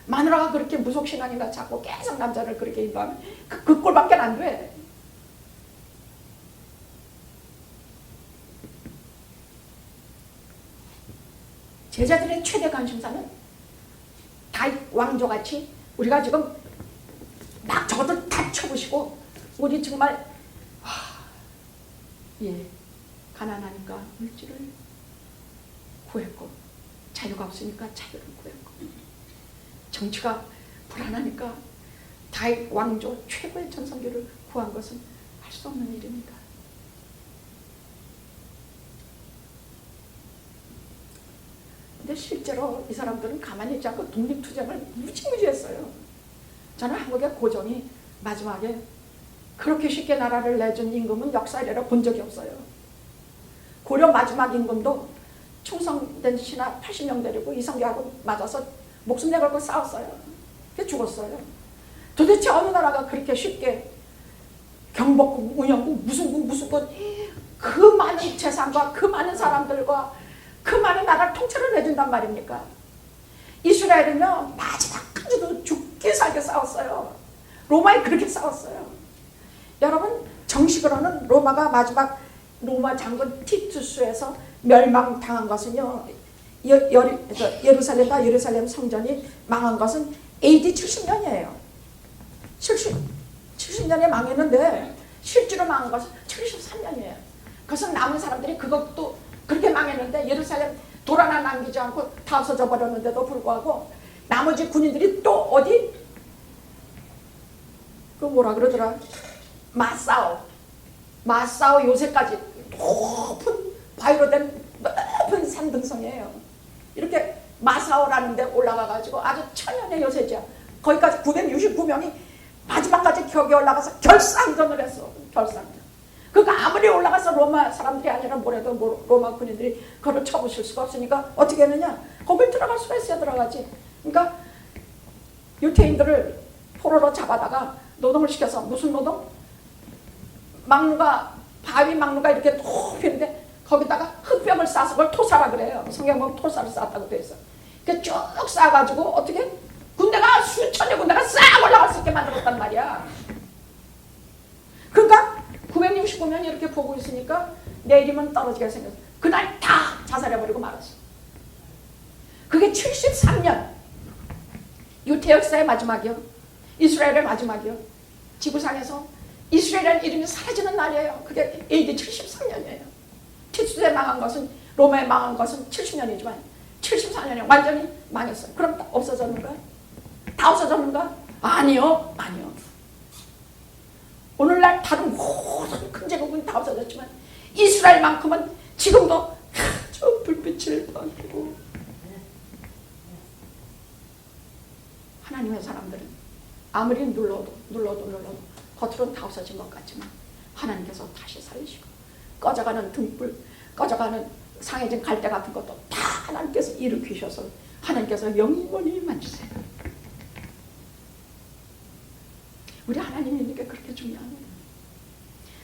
마누라가 그렇게 무속신앙이나 자꾸 계속 남자를 그렇게 인도하면 그 꼴밖에 안 돼. 제자들의 최대 관심사는 다윗 왕조같이 우리가 지금 막 저것들 다 쳐부시고 우리 정말 가난하니까 물질을 구했고 자유가 없으니까 자유를 구했고 정치가 불안하니까 다윗 왕조 최고의 전성기를 구한 것은 할 수 없는 일입니다. 근데 실제로 이 사람들은 가만히 있지 않고 독립투쟁을 무지무지 했어요. 저는 한국의 고종이 마지막에 그렇게 쉽게 나라를 내준 임금은 역사 이래로 본 적이 없어요. 고려 마지막 임금도 충성된 신하 80명 데리고 이성계하고 맞아서 목숨 내걸고 싸웠어요. 그게 죽었어요. 도대체 어느 나라가 그렇게 쉽게 경복궁, 운영궁, 무슨 그 많은 재산과 그 많은 사람들과 그 많은 나라를 통째로 내준단 말입니까? 이스라엘은요 마지막까지도 죽게 살게 싸웠어요. 로마에 그렇게 싸웠어요. 여러분 정식으로는 로마가 마지막 로마 장군 티투스에서 멸망당한 것은요 예루살렘 성전이 망한 것은 AD 70년이에요. 70년에 망했는데 실제로 망한 것은 73년이에요. 그것은 남은 사람들이 그것도 그렇게 망했는데 예루살렘 돌 하나 남기지 않고 다 없어져 버렸는데도 불구하고 나머지 군인들이 또 어디 그 뭐라 그러더라 마사오 요새까지 높은 바위로 된 높은 산등성이에요. 이렇게 마사오라는 데 올라가 가지고 아주 천연의 요새지야. 거기까지 969명이 마지막까지 격에 올라가서 결상전을 했어. 결상전. 그러니까 아무리 올라가서 로마 사람들이 아니라 뭐래도 로마 군인들이 그걸 쳐부실 수가 없으니까 어떻게 했느냐. 거길 들어갈 수가 있어야 들어가지. 그러니까 유태인들을 포로로 잡아다가 노동을 시켜서 무슨 노동? 막루가 바위 막루가 이렇게 높이는데 거기다가 흙벽을 쌓아서 그걸 토사라 그래요. 성경 보면 토사를 쌓았다고 돼 있어. 그 쭉 쌓아가지고 어떻게 군대가 수천여 군대가 싹 올라갈 수 있게 만들었단 말이야. 그러니까 969명 이렇게 보고 있으니까 내리면 떨어지게 생겼어. 그날 다 자살해버리고 말았어. 그게 73년 유태 역사의 마지막이요. 이스라엘의 마지막이요. 지구상에서 이스라엘이라는 이름이 사라지는 날이에요. 그게 AD 73년이에요. 티투스에 망한 것은 로마에 망한 것은 70년이지만 74년에 완전히 망했어요. 그럼 다 없어졌는가? 다 없어졌는가? 아니요. 오늘날 다른 모든 큰 제국은 다 없어졌지만 이스라엘만큼은 지금도 아주 불빛을 밝히고 하나님의 사람들은 아무리 눌러도 겉으로는 다 없어진 것 같지만 하나님께서 다시 살리시고 꺼져가는 등불, 꺼져가는 상해진 갈대 같은 것도 다 하나님께서 일으키셔서 하나님께서 영원히 만지세요. 우리 하나님 믿는 게 그렇게 중요합니다.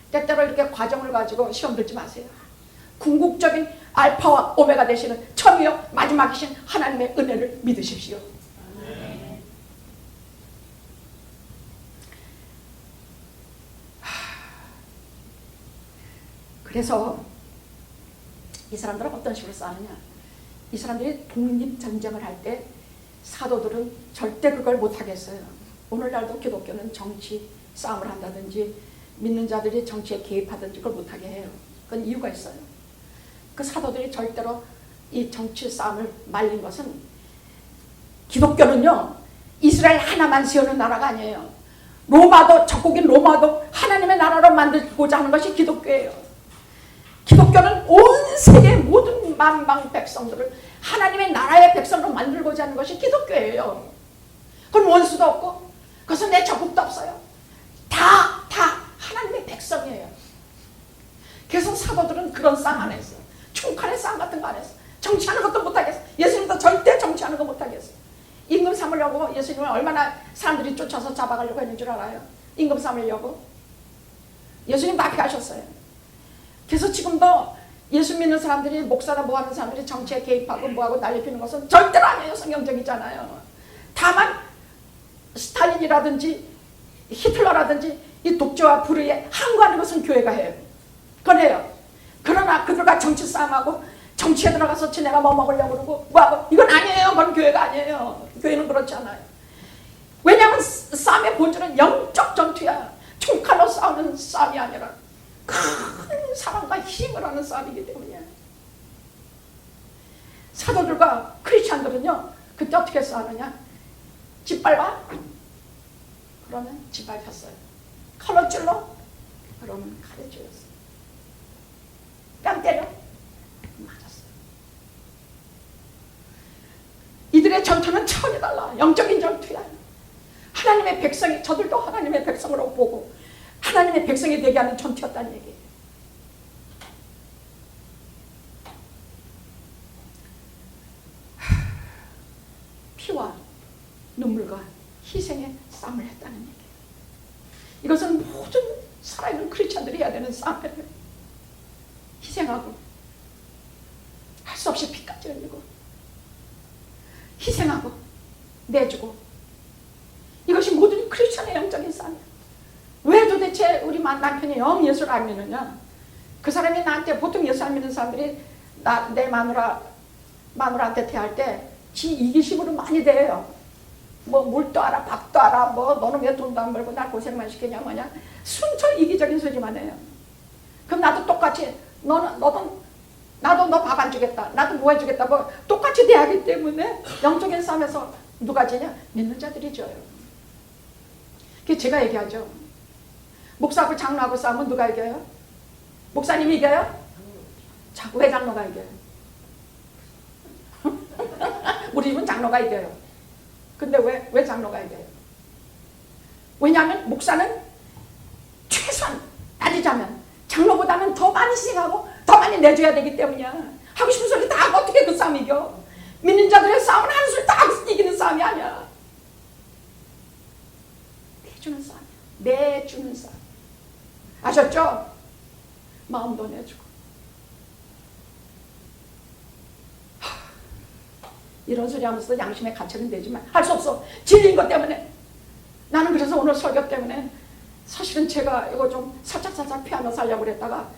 때때로 이렇게 과정을 가지고 시험 들지 마세요. 궁극적인 알파와 오메가 되시는 처음이요 마지막이신 하나님의 은혜를 믿으십시오. 그래서 이 사람들은 어떤 식으로 싸우느냐. 이 사람들이 독립전쟁을 할 때 사도들은 절대 그걸 못하겠어요. 오늘날도 기독교는 정치 싸움을 한다든지 믿는 자들이 정치에 개입하든지 그걸 못하게 해요. 그건 이유가 있어요. 그 사도들이 절대로 이 정치 싸움을 말린 것은, 기독교는요 이스라엘 하나만 세우는 나라가 아니에요. 로마도, 적국인 로마도 하나님의 나라로 만들고자 하는 것이 기독교예요. 기독교는 온 세계 모든 만방 백성들을 하나님의 나라의 백성으로 만들고자 하는 것이 기독교예요. 그건 원수도 없고 그것은 내 적국도 없어요. 다 하나님의 백성이에요. 그래서 사도들은 그런 싸움 안 했어요. 총칼의 싸움 같은 거 안 했어요. 정치하는 것도 못하겠어요. 예수님도 절대 정치하는 거 못하겠어요. 임금 삼으려고 예수님을 얼마나 사람들이 쫓아서 잡아가려고 했는 줄 알아요? 임금 삼으려고. 예수님 앞에 가셨어요. 그래서 지금도 예수 믿는 사람들이, 목사나 뭐하는 사람들이 정치에 개입하고 뭐하고 난리 피는 것은 절대로 아니에요. 성경적이잖아요. 다만 스탈린이라든지 히틀러라든지 이 독재와 불의에 항거하는 것은 교회가 해요. 그건 해요. 그러나 그들과 정치 싸움하고 정치에 들어가서 지네가 뭐 먹으려고 그러고 뭐하고, 이건 아니에요. 그건 교회가 아니에요. 교회는 그렇지 않아요. 왜냐하면 싸움의 본질은 영적 전투야. 총칼로 싸우는 싸움이 아니라 큰 사랑과 힘을 하는 싸움이기 때문이에요. 사도들과 크리스찬들은요 그때 어떻게 싸우느냐? 짓밟아? 그러면 짓밟혔어요. 칼로 찔러? 그러면 칼에 찔렀어요. 뺨 때려? 맞았어요. 이들의 전투는 차원이 달라. 영적인 전투야. 하나님의 백성이, 저들도 하나님의 백성으로 보고 하나님의 백성이 되게 하는 전투였다는 얘기예요. 피와 눈물과 희생의 싸움을 했다는 얘기예요. 이것은 모든 살아있는 크리스찬들이 해야 되는 싸움이에요. 희생하고 할 수 없이 피까지 흘리고 희생하고 내주고, 이것이 모든 크리스찬의 영적인 싸움이에요. 왜 도대체 우리 남편이 영 예수를 안 믿느냐? 그 사람이 나한테, 보통 예수 안 믿는 사람들이 내 마누라한테 대할 때 지 이기심으로 많이 대해요. 뭐 물도 알아, 밥도 알아, 뭐 너는 왜 돈도 안 벌고 날 고생만 시키냐 뭐냐, 순서 이기적인 소리만 해요. 그럼 나도 똑같이 나도 너 밥 안 주겠다, 나도 뭐 해주겠다, 뭐 똑같이 대하기 때문에 영적인 싸움에서 누가 지냐? 믿는 자들이 져요. 그게 제가 얘기하죠. 목사하고 장로하고 싸우면 누가 이겨요? 목사님이 이겨요? 왜 장로가 이겨요? 우리 집은 장로가 이겨요. 근데 왜 장로가 이겨요? 왜냐하면 목사는 최소한 따지자면 장로보다는 더 많이 희생하고 더 많이 내줘야 되기 때문이야. 하고 싶은 소리 다 하고 어떻게 그 싸움 이겨? 믿는 자들의 싸움은 하는 소리 다 하고 이기는 싸움이 아니야. 내주는 싸움이야. 내주는 싸움. 아셨죠? 마음도 내주고. 이런 소리 하면서 양심의 가책은 되지만 할 수 없어. 진리인 것 때문에. 나는 그래서 오늘 설교 때문에 사실은 제가 이거 좀 살짝 피하면서 하려고 그랬다가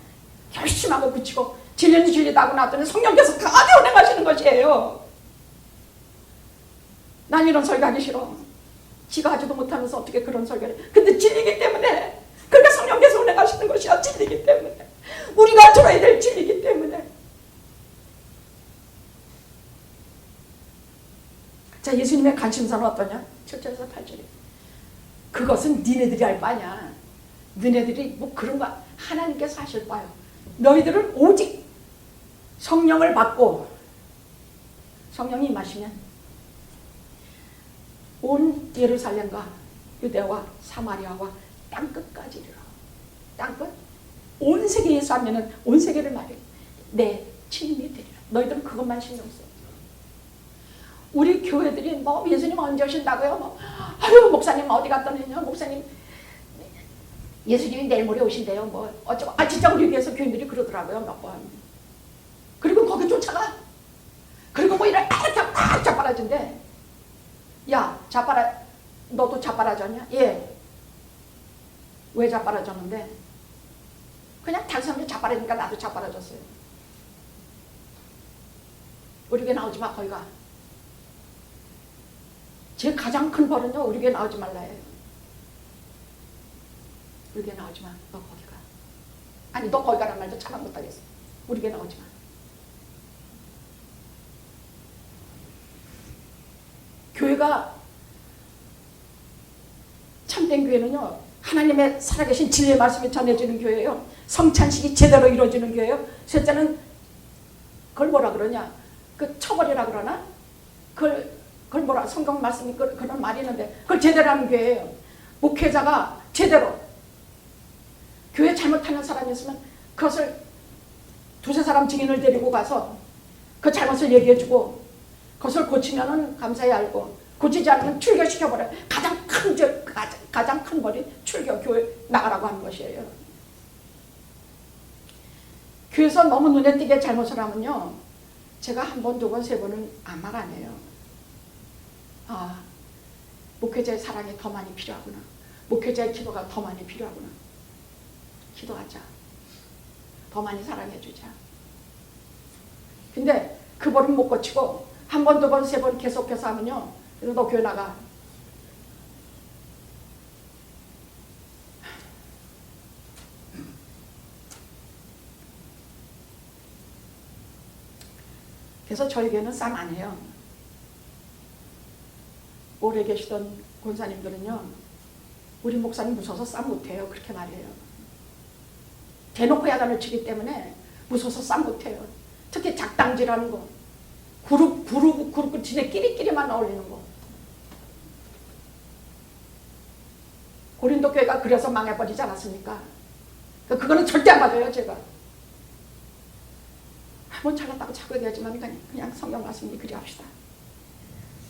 열심히 하고 붙이고 진리는 진리다 하고 나왔더니 성령께서 강하게 운행하시는 것이에요. 난 이런 설교하기 싫어. 지가 하지도 못하면서 어떻게 그런 설교를 해. 근데 진리이기 때문에, 그러니까 성령께서 운행하시는 것이야. 진리이기 때문에. 우리가 들어야 될 진리이기 때문에. 자, 예수님의 관심사는 어떠냐? 7절에서 8절에. 그것은 니네들이 할 바냐. 너네들이 뭐 그런 거 하나님께서 하실 바요. 너희들은 오직 성령을 받고, 성령이 임하시면 온 예루살렘과 유대와 사마리아와 땅끝까지 이르러. 땅끝? 온 세계에 예수 하면은 온 세계를 말해. 내 친님이 되리라. 너희들은 그것만 신경 써. 우리 교회들이 뭐 예수님 언제 오신다고요? 뭐 아유 목사님 어디 갔더니요? 목사님 예수님이 내일 모레 오신대요. 뭐 어쩌고. 아 진짜 우리 교회에서 교인들이 그러더라고요. 몇 번. 그리고 거기 쫓아가. 그리고 뭐 이렇게 딱 자빠라진대. 야 너도 자빠라졌냐? 예. 왜 자빠라졌는데? 그냥 다른 사람들이 자빠라지니까 나도 자빠라졌어요. 우리 교회 나오지 마. 거기 가. 제 가장 큰 벌은요, 우리 교회 나오지 말라예요. 우리 교회 나오지 마. 너 거기 가. 아니, 너 거기 가란 말도 참아 못하겠어. 우리 교회 나오지 마. 우리가 참된 교회는요, 하나님의 살아계신 진리의 말씀이 전해지는 교회예요. 성찬식이 제대로 이루어지는 교회예요. 셋째는 그걸 뭐라 그러냐, 그 처벌이라 그러나, 그걸 뭐라, 성경 말씀이 그런 말이 있는데 그걸 제대로 하는 교회예요. 목회자가 제대로 교회 잘못하는 사람이 있으면 그것을 두세 사람 증인을 데리고 가서 그 잘못을 얘기해주고 그것을 고치면은 감사히 알고, 고치지 않으면 출교시켜버려요. 가장 큰 벌이 출교, 교회 나가라고 하는 것이에요. 교회에서 너무 눈에 띄게 잘못을 하면요, 제가 한 번, 두 번, 세 번은 아무 말 안 해요. 아, 목회자의 사랑이 더 많이 필요하구나. 목회자의 기도가 더 많이 필요하구나. 기도하자. 더 많이 사랑해주자. 근데 그 벌은 못 고치고 한 번, 두 번, 세 번 계속해서 하면요, 그래서 너 교회 나가. 그래서 저희 교회는 싸움 안 해요. 오래 계시던 권사님들은요, 우리 목사님 무서워서 싸움 못해요. 그렇게 말해요. 대놓고 야단을 치기 때문에 무서워서 싸움 못해요. 특히 작당질하는 거, 그룹 지네끼리끼리만 어울리는 거. 고린도 교회가 그래서 망해버리지 않았습니까? 그거는 절대 안 받아요, 제가. 뭐 잘났다고 자꾸 얘기하지만 그냥 성경 말씀이 그리 합시다.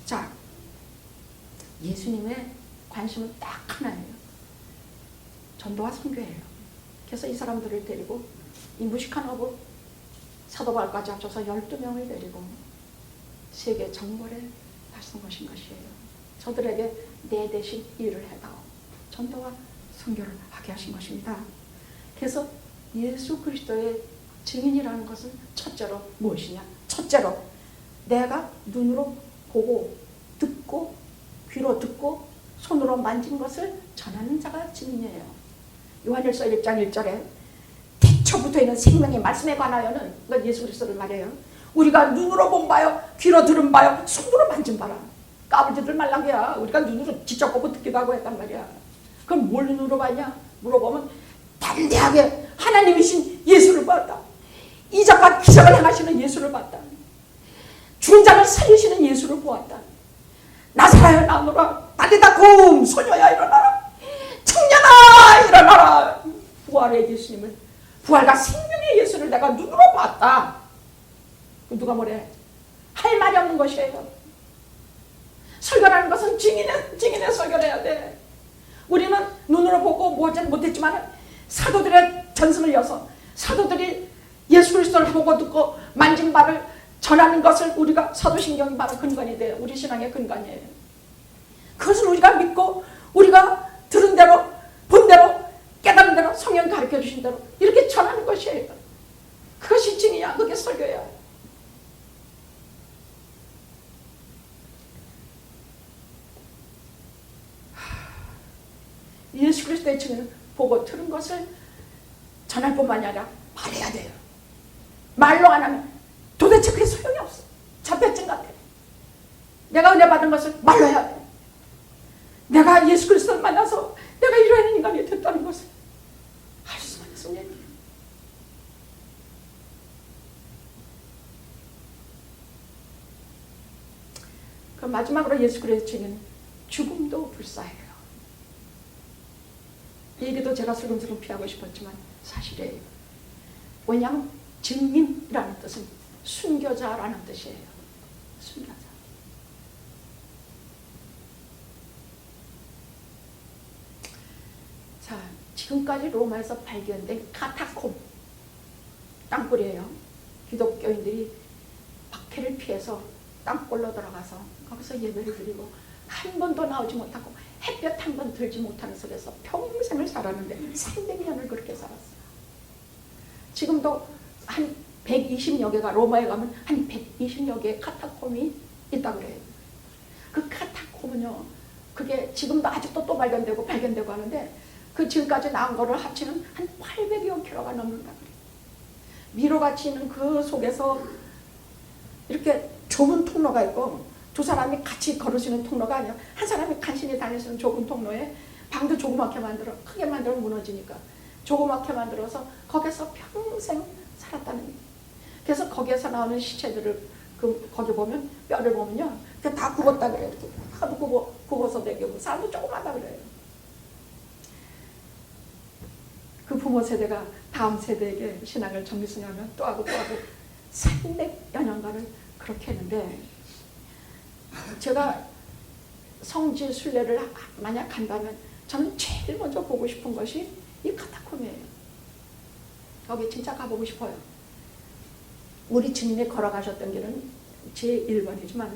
자, 예수님의 관심은 딱 하나예요. 전도와 선교예요. 그래서 이 사람들을 데리고 이 무식한 어부 사도 바울까지 합쳐서 12명을 데리고 세계 정벌에 나선 것인 것이에요. 저들에게 내 대신 일을 해다오. 전도와 선교를 하게 하신 것입니다. 그래서 예수 그리스도의 증인이라는 것은 첫째로 무엇이냐? 첫째로 내가 눈으로 보고 듣고 귀로 듣고 손으로 만진 것을 전하는 자가 증인이에요. 요한일서 1장 1절에 태초 붙어있는 생명의 말씀에 관하여는, 이건 예수 그리스도를 말해요. 우리가 눈으로 본 바요, 귀로 들은 바요, 손으로 만진 바라. 까불지들 말란 게야. 우리가 눈으로 직접 보고 듣기도 하고 했단 말이야. 그럼 뭘 눈으로 봤냐? 물어보면 담대하게 하나님이신 예수를 봤다. 이적과 기적을 행하시는 예수를 봤다. 죽은 자를 살리시는 예수를 보았다. 나사라야 나오너라. 딸이다 곰 소녀야 일어나라. 청년아 일어나라. 부활의 예수님을, 부활과 생명의 예수를 내가 눈으로 봤다. 누가 뭐래? 할 말이 없는 것이에요. 설교라는 것은 증인의 설교를 해야 돼. 우리는 눈으로 보고 뭐하지 못했지만 사도들의 전승을 이어서 사도들이 예수 그리스도를 보고 듣고 만진 바를 전하는 것을 우리가 사도신경이 바로 근간이 돼요. 우리 신앙의 근간이에요. 그것을 우리가 믿고 우리가 들은 대로 본 대로 깨달은 대로 성령 가르쳐 주신 대로 이렇게 전하는 것이에요. 그것이 증이야. 그게 설교야. 예수 그리스도의 증인을 보고 들은 것을 전할 뿐만이 아니라 말해야 돼요. 말로 안 하면 도대체 그게 소용이 없어. 자폐증 같아. 내가 은혜 받은 것을 말로 해야 돼. 내가 예수 그리스도를 만나서 내가 이러한 인간이 됐다는 것을 할 수만 있으면 얘기해요. 그럼 마지막으로 예수 그리스도의 증인, 죽음도 불사해요. 이 얘기도 제가 슬금슬금 피하고 싶었지만 사실이에요. 왜냐하면 증인이라는 뜻은 순교자라는 뜻이에요. 순교자. 자, 지금까지 로마에서 발견된 카타콤, 땅굴이에요. 기독교인들이 박해를 피해서 땅굴로 들어가서 거기서 예배를 드리고 한 번도 나오지 못하고 햇볕 한 번 들지 못하는 속에서 평생을 살았는데 300년을 그렇게 살았어요. 지금도 한 120여 개가, 로마에 가면 한 120여 개의 카타콤이 있다고 그래요. 그 카타콤은요, 그게 지금도 아직도 또 발견되고 하는데 그 지금까지 나온 거를 합치면 한 800여 킬로가 넘는다 그래요. 미로같이 있는 그 속에서 이렇게 좁은 통로가 있고 두 사람이 같이 걸으시는 통로가 아니야. 한 사람이 간신히 다니시는 좁은 통로에 방도 조그맣게 만들어, 크게 만들면 무너지니까 조그맣게 만들어서 거기서 평생 살았다는 거예요. 그래서 거기에서 나오는 시체들을 거기 보면 뼈를 보면요, 다 굽었다 그래요. 하도 굽어서 먹이고 살도 조그마다 그래요. 그 부모 세대가 다음 세대에게 신앙을 정리승하면 또 하고 300여 년간을 그렇게 했는데, 제가 성지 순례를 만약 간다면 저는 제일 먼저 보고 싶은 것이 이 카타콤이에요. 여기 진짜 가보고 싶어요. 우리 주님이 걸어가셨던 길은 제1번이지만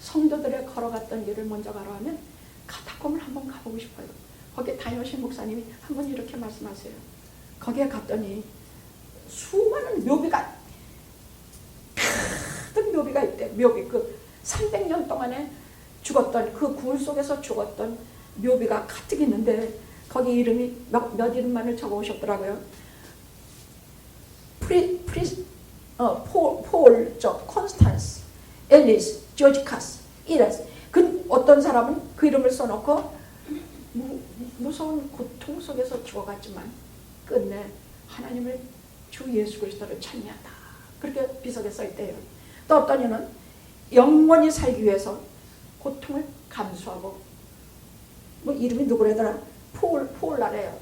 성도들의 걸어갔던 길을 먼저 가라 하면 카타콤을 한번 가보고 싶어요. 거기에 다녀오신 목사님이 한번 이렇게 말씀하세요. 거기에 갔더니 수많은 묘비가, 가득 묘비가 있대. 묘비, 300년 동안에 죽었던, 그 굴 속에서 죽었던 묘비가 가득 있는데, 거기 이름이 몇 이름만을 적어 오셨더라고요. 폴, 콘스탄스, 앨리스, 조지 카스, 이레스. 그 어떤 사람은 그 이름을 써놓고 무서운 고통 속에서 죽어갔지만 끝내 하나님을 주 예수 그리스도를 찬미한다. 그렇게 비석에 써있대요. 또 어떤 이는 영원히 살기 위해서 고통을 감수하고, 이름이 누구래더라? 폴라래요.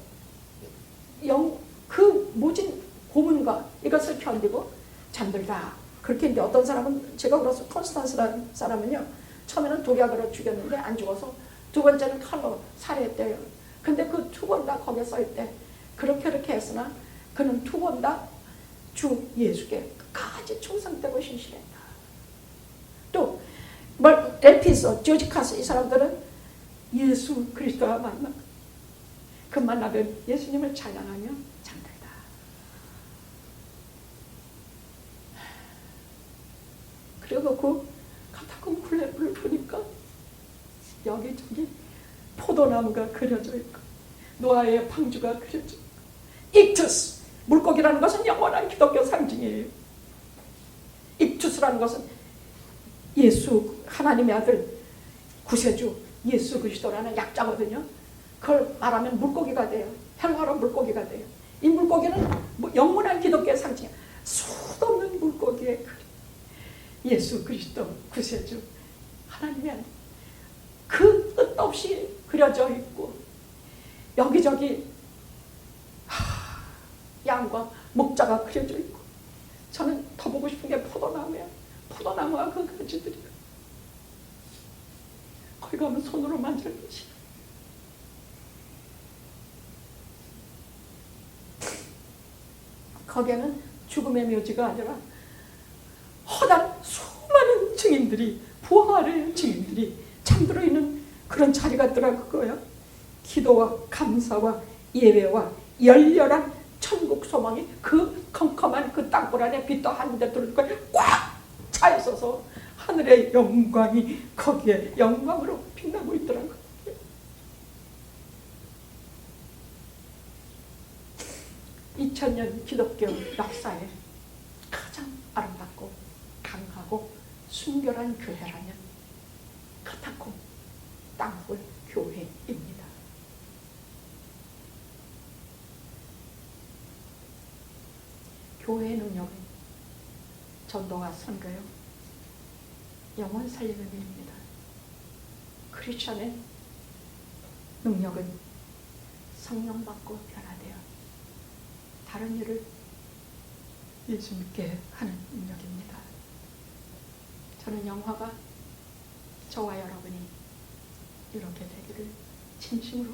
그 모진 고문과 이것을 견디고 잠들다. 그렇게 했는데, 어떤 사람은, 제가 그래서 콘스탄스라는 사람은요, 처음에는 독약으로 죽였는데 안 죽어서 두 번째는 칼로 살해했대요. 근데 그 두 번 다 거기에 써있대. 그렇게 했으나 그는 두 번 다 주 예수께 끝까지 충성되고 신실했다. 또 엘피소, 조지카스, 이 사람들은 예수 그리스도와 만나, 그 만나면 예수님을 찬양하며 잠들다. 그리고 그 카타콤 굴레를 보니까 여기저기 포도나무가 그려져 있고 노아의 방주가 그려져 있고, 익투스, 물고기라는 것은 영원한 기독교 상징이에요. 익투스라는 것은 예수, 하나님의 아들, 구세주 예수 그리스도라는 약자거든요. 그걸 말하면 물고기가 돼요. 헬라어로 물고기가 돼요. 이 물고기는 영원한 기독교의 상징이에요. 수도 없는 물고기의 예수 그리스도 구세주 하나님의 그 끝없이 그려져 있고, 여기저기 양과 목자가 그려져 있고, 저는 더 보고 싶은 게 포도나무예요. 포도나무와 그 가지들이 거기 가면 손으로 만질 것이, 거기에는 죽음의 묘지가 아니라 허다한 수많은 증인들이, 부활의 증인들이 잠들어 있는 그런 자리가 있더라고요. 기도와 감사와 예배와 열렬한 천국 소망이 그 컴컴한 그 땅굴 안에 빛도 한데 들어올 거에 꽉 차 있어서 하늘의 영광이 거기에 영광으로 빛나고 있더라고요. 2000년 기독교 역사에 가장 아름답고 강하고 순결한 교회라면 카타콤 땅굴 교회입니다. 교회의 능력은 전도와 선교요, 영혼 살리는 일입니다. 크리스천의 능력은 성령 받고 변화되어 다른 일을 예수 믿게 하는 능력입니다. 저는 영화가 저와 여러분이 이렇게 되기를 진심으로